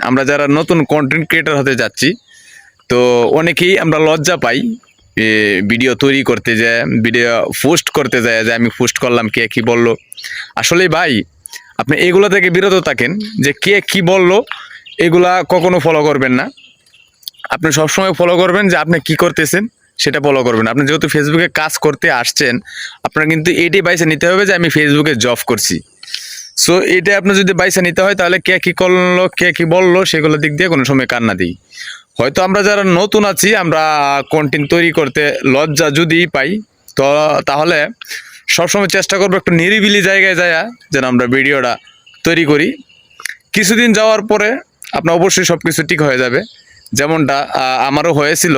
আমরা যারা নতুন কন্টেন্ট ক্রিয়েটর হতে যাচ্ছি, তো অনেকেই আমরা লজ্জা পাই ভিডিও তৈরি করতে যায়, ভিডিও পোস্ট করতে যায়, যে আমি পোস্ট করলাম কে কি বললো। আসলে ভাই আপনি এগুলো থেকে বিরত থাকেন, যে কে কি বললো এগুলা কখনো ফলো করবেন না। আপনি সবসময় ফলো করবেন যে আপনি কি করতেছেন সেটা ফলো করবেন। আপনি যেহেতু ফেসবুকে কাজ করতে আসছেন, আপনার কিন্তু এটাই বাইসে নিতে হবে যে আমি ফেসবুকে জব করছি। সো এটা আপনার যদি বাইসে নিতে হয়, তাহলে কে কি করলো কে কি বললো সেগুলো দিক দিয়ে কোনো সময় কান্না দিই। হয়তো আমরা যারা নতুন আছি, আমরা কন্টেন্ট তৈরি করতে লজ্জা যদি পাই, তো তাহলে সবসময় চেষ্টা করবো একটু নিরিবিলি জায়গায় যায় যেন আমরা ভিডিওটা তৈরি করি। কিছুদিন যাওয়ার পরে আপনার অবশ্যই সব কিছু ঠিক হয়ে যাবে। যেমনটা আমারও হয়েছিল,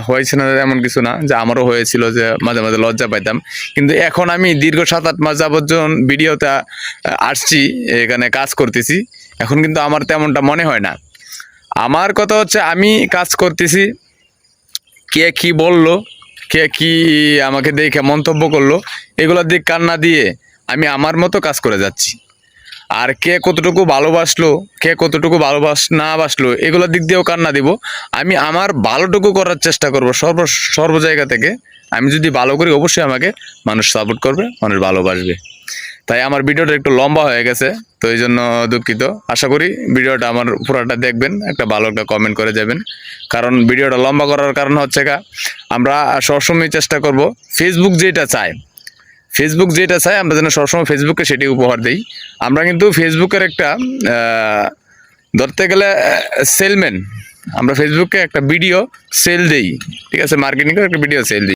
হয়েছে না এমন কিছু না, যে আমারও হয়েছিল যে মাঝে মাঝে লজ্জা পাইতাম। কিন্তু এখন আমি দীর্ঘ 7-8 মাস যাবত যখন ভিডিওতে আসছি, এখানে কাজ করতেছি, এখন কিন্তু আমার তেমনটা মনে হয় না। আমার কথা হচ্ছে আমি কাজ করতেছি, কে কি বললো, কে কি আমাকে দেখে মন্তব্য করলো, এগুলোর দিক কান না দিয়ে আমি আমার মতো কাজ করে যাচ্ছি। আর কে কতটুকু ভালোবাসলো, কে কতটুকু না বাসলো, এগুলোর দিক দিয়েও কান না দিব। আমি আমার ভালোটুকু করার চেষ্টা করব সর্ব জায়গা থেকে। আমি যদি ভালো করি, অবশ্যই আমাকে মানুষ সাপোর্ট করবে, মানুষ ভালোবাসবে। তাই আমার ভিডিওটা একটু লম্বা হয়ে গেছে, তো এই জন্য দুঃখিত। আশা করি ভিডিওটা আমার পুরোটা দেখবেন, একটা ভালো একটা কমেন্ট করে যাবেন। কারণ ভিডিওটা লম্বা করার কারণ হচ্ছে আমরা সবসময় চেষ্টা করব ফেসবুক যেটা চায়, আমরা যেন সবসময় ফেসবুককে সেটি উপহার দিই। আমরা কিন্তু ফেসবুকের একটা ধরতে গেলে সেলম্যান। আমরা ফেসবুককে একটা ভিডিও সেল দিই, ঠিক আছে, মার্কেটিং করে একটা ভিডিও সেল দিই।